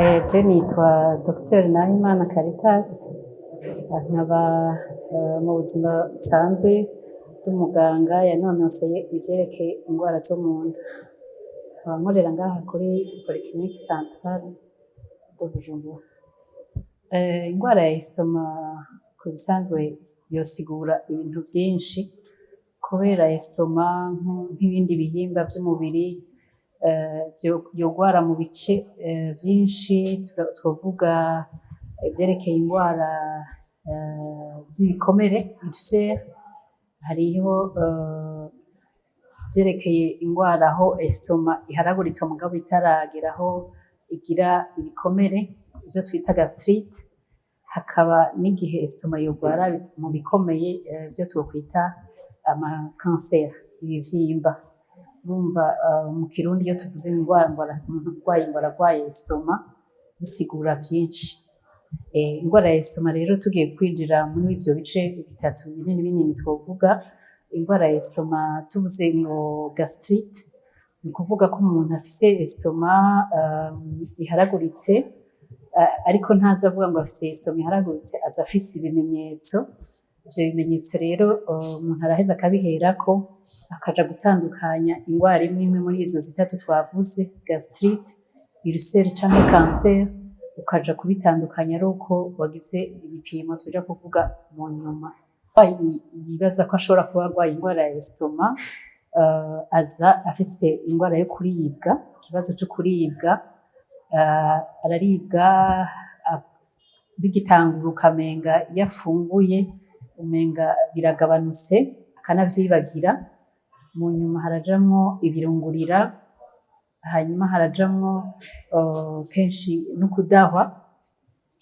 Je nitwa Dr Nahimana Caritas, nkaba mu buzima busanzwe ndi umuganga yanonoseye ivyerekeye ingwara zo mu nda, nkaba nkorera ngaha kuri Polyclinique Centrale de Bujumbura. Ingwara ya estomac ku bisanzwe yosigura ibintu vyinshi, kubera estomac nk'ibindi bihimba vy'umubiri yogwara mu bice vyinshi. Twovuga ivyerekeye ingwara z'ibikomere ulcère, hariho ivyerekeye ingwara aho estomac iharagurika mugabo itaragera aho igira ibikomere, ivyo twita gastrite. Hakaba n'igihe estomac yogwara mu bikomeye ivyo twokwita ama cancer, ibivyimba. Urumva mu Kirundi iyo tuvuze umuntu arwaye estomac bisigura vyinshi. Ingwara ya estomac rero tugiye kwinjira muri ivyo bice bitatu binini binini twovuga. Ingwara ya estomac tuvuze ngo gastrite, ni kuvuga ko umuntu afise estomac iharaguritse, ariko ntaza avuga ngo afise estomac iharaguritse, aza afise ibimenyetso. Ivyo bimenyetso rero umuntu araheza akabiherako, akaja gutandukanya ingwara imwe imwe muri izo zitatu twavuze, gastrite, ulcère canke cancer, ukaja kubitandukanya ari uko wagize ibipimo tuja kuvuga mu nyuma. Yibaza ko ashobora kuba arwaye ingwara ya estomac, aza afise ingwara yo kuribwa, ikibazo co kuribwa, araribwa bigitangura ukamenga iyo afunguye umenga biragabanutse akanavyibagira. Mu nyuma harajamwo ibirungurira, hanyuma harajamwo kenshi no kudahwa,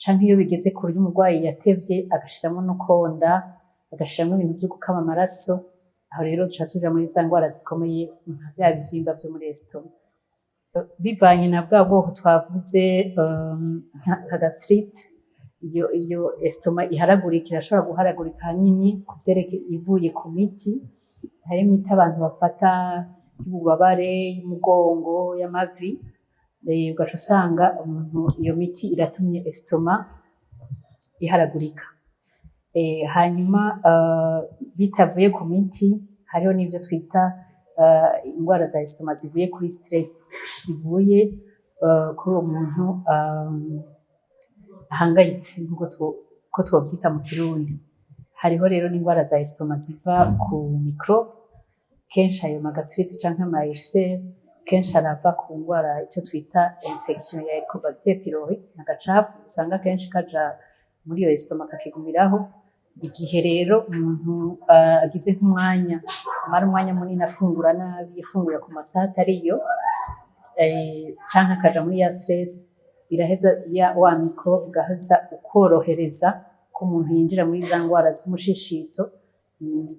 canke iyo bigeze kure y'umurwayi yatevye agashiramwo no konda, agashiramwo ibintu vyo gukama amaraso. Aho rero duca tuja muri za ngwara zikomeye nka vya bivyimba vyo muri estomac. Bivanye na bwa bwoko twavuze nka gastrite, iyo estomac iharagurika, irashobora guharagurika hanini kuvyerekeye ivuye ku miti. Hari imiti abantu bafata y'ububabare, y'umugongo, y'amavi, ugaca usanga umuntu iyo miti iratumye estomac iharagurika. Hanyuma bitavuye ku miti, hariho n'ivyo twita ingwara za estomac zivuye kuri stress, zivuye kuri uwo muntu ahangayitse, ko twovyita mu Kirundi. Hariho rero n'ingwara za estomac ziva ku microbe, kenshi ayo magastrite canke ama ulcère kenshi arava ku ngwara ico twita infection ya Helicobacter pylori, n'agacafu usanga kenshi kaja muri iyo estomac kakigumiraho. Igihe rero umuntu agize nk'umwanya, amara umwanya munini afungura nabi, yafunguye ku masaha atariyo, canke akaja muri ya stress, biraheza wa microbe ugaheza ukorohereza ko umuntu yinjira muri za ngwara z'umushishito,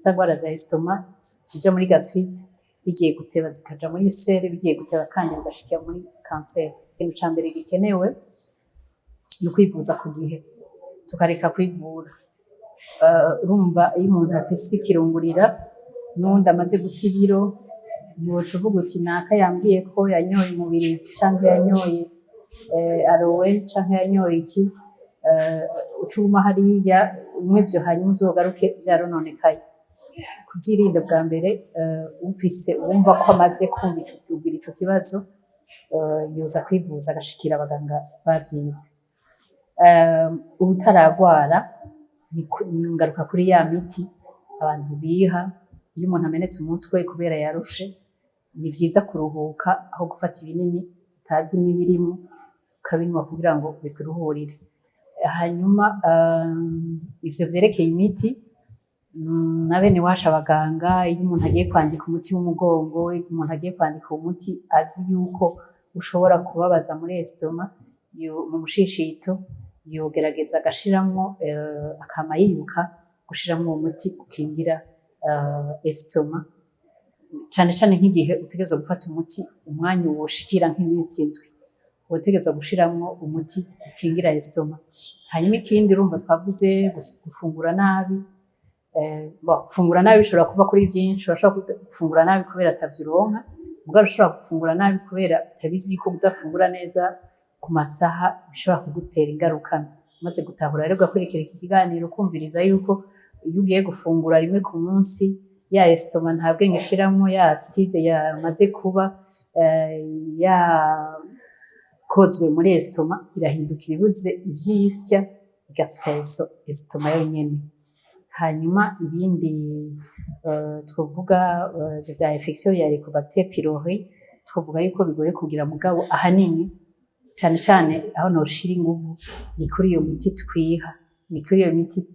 za ngwara za estomac zija muri gastrite, bigiye guteba zikaja muri ulcère, bigiye guteba kandi bigashikira muri cancer. Ikintu ca mbere gikenewe ni ukwivuza ku gihe, tukareka kwivura. Urumva iyo umuntu afise ikirungurira n'uwundi amaze guta ibiro, ntiwoca uvuga uti naka yambwiye ko yanyoye umubirizi canke yanyoye arowe canke yanyoye iki, ucuma hariya umwe ivyo hanyuma uzogaruke vyarononekaye. Kuvyirinda bwa mbere, ufise uwumva ko amaze kugira ico kibazo, yoza kwivuza agashikira abaganga bavyize. Ubutaragwara, ngaruka kuri ya miti abantu biha. Iyo umuntu amenetse umutwe kubera yarushe, ni vyiza kuruhuka aho gufata ibinini utazi n'ibirimwo, ukabinywa kugira ngo bikuruhurire. Hanyuma ivyo vyerekeye imiti, na bene wacu abaganga, iyo umuntu agiye kwandika umuti w'umugongo, iyo umuntu agiye kwandika umuti azi yuko ushobora kubabaza muri estomac, mu mushishito, yogerageza agashiramwo, akama yibuka gushiramwo uwo muti ukingira estomac, cane cane nk'igihe utegerezwa gufata umuti umwanya woshikira nk'iminsi indwi, wotegerezwa gushiramwo umuti ukingira estomac. Hanyuma ikindi, urumva twavuze gufungura nabi. Gufungura nabi bishobora kuva kuri vyinshi. Urashobora gufungura nabi kubera atavyo uronka, mugabo ushobora gufungura nabi kubera utabizi yuko udafungura neza ku masaha bishobora kugutera ingaruka. Umaze gutahura rero ugakurikira iki kiganiro ukumviriza yuko iyo ugiye gufungura rimwe ku munsi ya esitoma nta bwenge ishiramwo, ya acide yamaze kuba yakozwe muri esitoma irahindukira ibuze ivyisya igasigaye esitoma yonyene. Hanyuma ibindi twovuga vya infection ya Helicobacter pylori twovuga yuko bigoye kugira mugabo ahanini cane cane aho noshira inguvu ni kuri iyo miti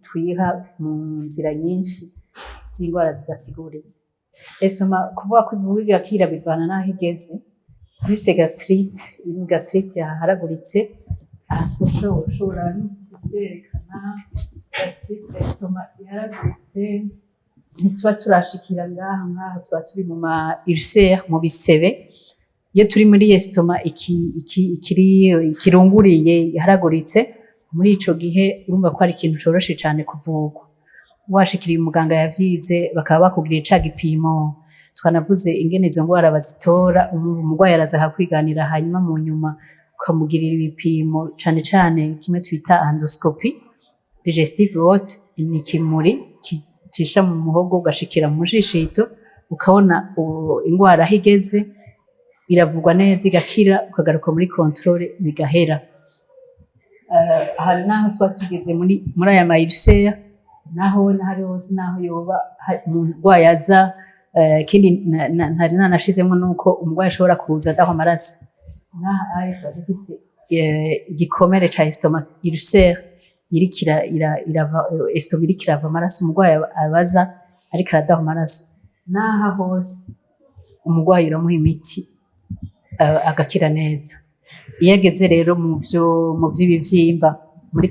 twiha mu nzira nyinshi z'ingwara zidasiguritse. Esitoma kuvuga ko ivurwa igakira bivana naho igeze. Vise gastrite yaharaguritse aha twoshobora kuvyerekana gastrite esitoma yaharaguritse ntituba turashikira ngaha tuba turi mu ma ulcère mu bisebe. Iyo turi muri esitoma ikirunguriye yaharaguritse muri ico gihe urumva ko ari ikintu coroshe cane kuvurwa. Washikiriye umuganga yavyize bakaba bakubwiye ca gipimo twanavuze ingene izo ngwara bazitora, umurwayi araza akakwiganira hanyuma mu nyuma ukamugirira ibipimo cane cane kimwe twita endoscopy digestive vote, ni ikimuri cisha mu muhogo ugashikira mu jishito ukabona ingwara aho igeze, iravugwa neza igakira ukagaruka muri controle bigahera. Hari naho tuba tugeze muri aya ma ulcère naho hari hose naho yoba umurwayi aza kindi ntari nanashizemo nuko umurwayi ashobora kuza adaho amaraso. Naha ari dufise igikomere ca esitoma ulcère esitoma iriko irava amaraso, umurwayi abaza ariko aradaho amaraso. Naha hose umurwayi uramuha imiti agakira neza. Iyo ageze rero mu vy'ibivyimba muri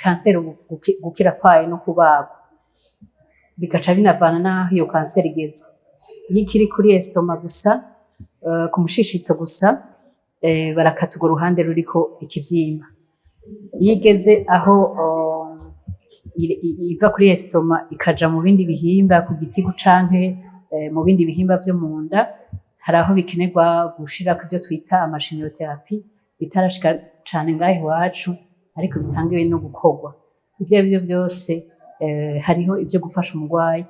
kanseri gukira kwayo no kubagwa bigaca binavana naho iyo kanseri igeze. Iyo ikiri kuri esitoma gusa ku mushishito gusa barakata urwo ruhande ruriko ikivyimba. Iyo igeze aho iva kuri esitoma ikaja mu bindi bihimba ku gitigu canke mu bindi bihimba vyo mu nda, hari aho bikenerwa gushirako ivyo twita amashimiyoterapi bitarashika cane ngaho iwacu ariko bitangiwe no gukorwa. Ivyo arivyo vyose hariho ivyo gufasha umurwayi,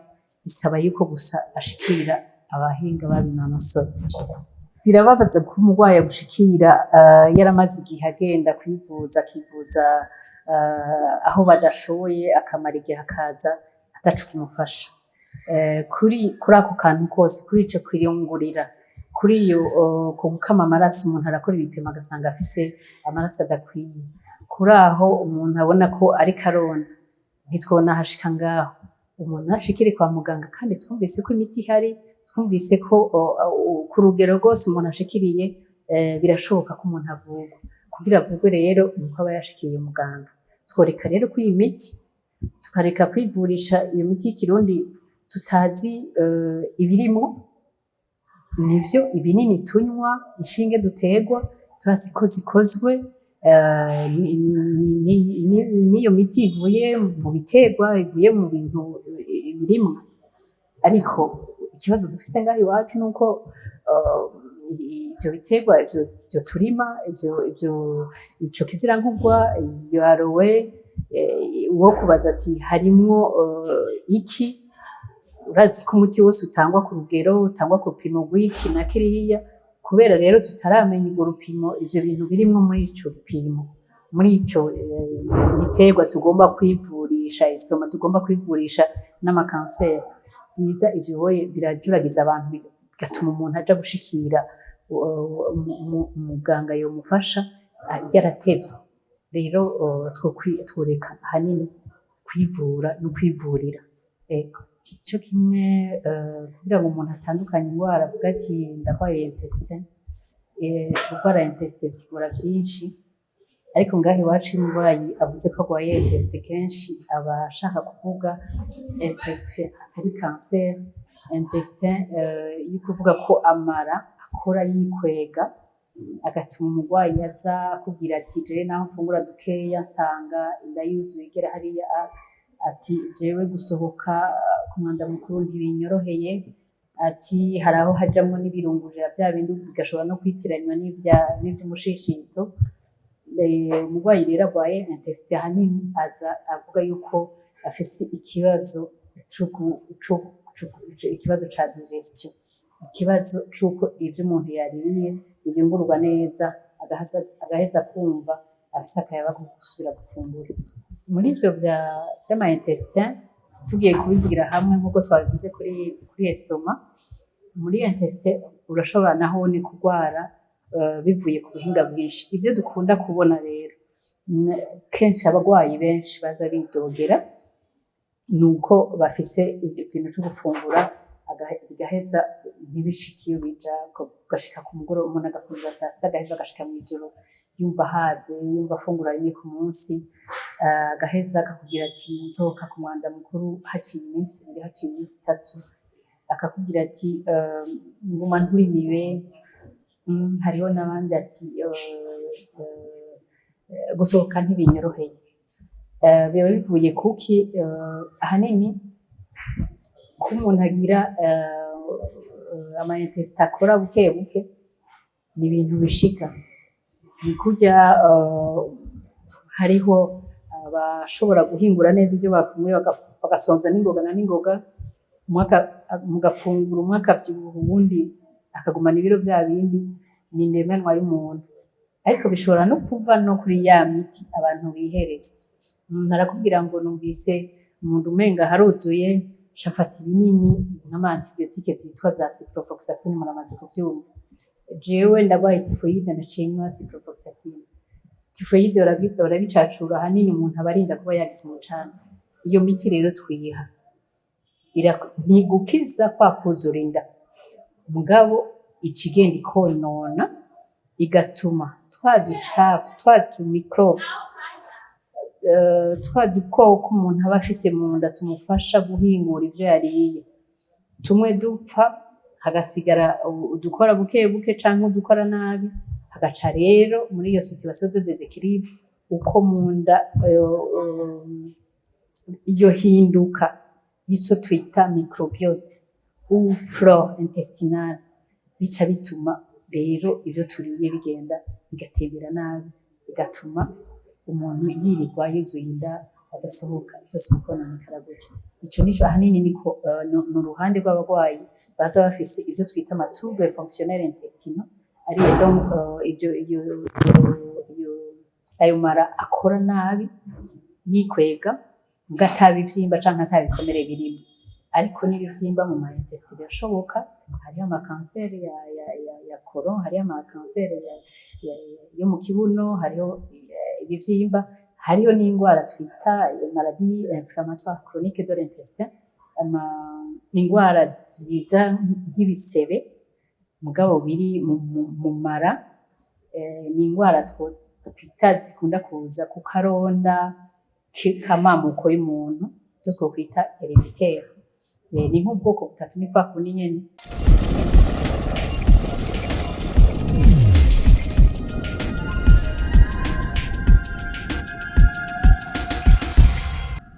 bisaba yuko gusa ashikira abahinga babinonosoye. Birababaza ko umurwayi agushikira yaramaze igihe agenda akivuza aho badashoboye akamara igihe akaza ataco kimufasha. Kuri ako kantu kose, kuri ico kwirungurira, kuri iyo ku gukama amaraso umuntu arakora ibipimo agasanga afise amaraso adakwiye, kuri aho umuntu abona ko ariko aronda ntitwona hashika ngaho umuntu ashikire kwa muganga kandi twumvise ko imiti ihari, twumvise ko ku rugero rwose umuntu ashikiriye birashoboka ko umuntu avurwa. Kugira avurwe rero nuko aba yashikiriye muganga. Tworeka rero ko iyi miti tukareka kwivurisha iyo miti y'ikirundi tutazi ibirimo, nivyo ibinini tunywa, inshinge dutegwa tuzi ko zikozwe n'iyo miti ivuye mu biterwa, ivuye mu bintu birimwo. Ariko ikibazo dufise ngaho iwacu nuko ivyo biterwa ivyo turima ico kizirankugwa, iyo arowe wo kubaza ati harimwo iki, urazi ko umuti wose utangwa ku rugero, utangwa ku rupimo rw'iki na kiriya. Kubera rero tutaramenya urwo rupimo ivyo bintu birimwo muri ico rupimo, muri ico giterwa tugomba kwivurisha esitoma, tugomba kwivurisha n'amakanseri, vyiza ivyo birajuragiza abantu bigatuma umuntu aja gushikira umuganga yomufasha yaratevye. Rero tworeka ahanini kwivura no kwivurira. Ico kimwe kugira ngo umuntu atandukanye ingwara avuga ati ndarwaye intestin, indwara ya intestin isigura vyinshi, ariko ngaho iwacu umurwayi avuze ko arwaye intestin kenshi aba ashaka kuvuga intestin atari kanseri, intestin y'ukuvuga ko amara akora yikwega agatuma umurwayi aza akubwira ati jewe naho mfungura dukeya nsanga inda yuzuye igera hariya, ati jewe gusohoka ku mwanda mukuru ntibinyoroheye, ati hari aho hajamwo n'ibirungurira vya bindi bigashobora no kwitiranywa n'ivy'umushishito. Umurwayi rero arwaye intestin ahanini aza avuga yuko afise ikibazo ikibazo ca digestion, ikibazo c'uko ivyo umuntu yaririye biyungurwa neza agaheza kumva afise akayabagu ko gusubira gufungura. Muri ivyo vy'ama intestin tugiye kubizigira hamwe nk'uko twabivuze kuri estoma, muri intestin urashobora naho ni kurwara bivuye ku buhinga bwinshi. Ivyo dukunda kubona rero kenshi abarwayi benshi baza bidogera nuko bafise ikintu cyo gufungura bigaheza ntibishike iyo bija gashika ku mugoroba, umuntu agafungura saa sita agaheza agashika mw'ijoro yumva haze, yumva afungura rimwe ku munsi, agaheza akakubwira ati nzoka ku mwanda mukuru haciye iminsi ibiri, haciye iminsi itatu, akakubwira ati nguma nturimiwe. Hariho n'abandi ati gusohoka ntibinyoroheye. Biba bivuye kuki? Ahanini ko umuntu agira ama intestin akora buke buke ni ibintu bishika. Ni kurya hariho abashobora guhingura neza ivyo bafunguye bagasonza n'ingoga na n'ingoga, mugafungura umwe akavyibuha uwundi akagumana ibiro vya bindi. Ni indemenwa y'umuntu, ariko bishobora no kuva no kuri ya miti abantu bihereza. Narakubwira ngo numvise umuntu umenga haruzuye shafata ibinini nk'ama antibiotique zitwa za ciprofloxacin, muramaze kuvyumva. Jewe ndagwaye typhoide naciye nywa ciprofloxacin. Typhoide urabicacura ahanini umuntu abarinda kuba yagize umucanga. Iyo miti rero twiha ntigukiza kwa kuzura inda, mugabo ikigenda ikonona igatuma twa ducafu twa tumikrobe twa dukoko umuntu aba afise mu nda tumufasha guhingura ivyo yariye, tumwe dupfa hagasigara udukora buke buke canke udukora nabi, hagaca rero muri iyo situation de déséquilibre uko mu nda iyo hinduka y'ico twita microbiote ou flore intestinale, bica bituma rero ivyo turiye bigenda bigatembera nabi, bigatuma umuntu yirirwa yuzuye inda adasohoka, vyose bikononekara gutyo. Ico nico ahanini niko n'uruhande rw'abarwayi baza bafise ivyo twita ama troubles fonctionnels intestinaux, ari donc ayo mara akora nabi yikwega gataba ivyimba canke atabikomere birimo. Ariko n'ibivyimba mu ma intestin birashoboka. Hariho ama cancer ya colon, hariho ama cancer yo mu kibuno, hariho ibivyimba, hariho n'ingwara twita maladie inflammatoire chronique de l'intestin, ingwara ziza nk'ibisebe mugabo biri mu mara. Ni ingwara twita zikunda kuza ku karonda k'amamuko y'umuntu, ivyo twokwita hereditaire. Ni nk'ubwoko butatu, ni kwa kundi nyene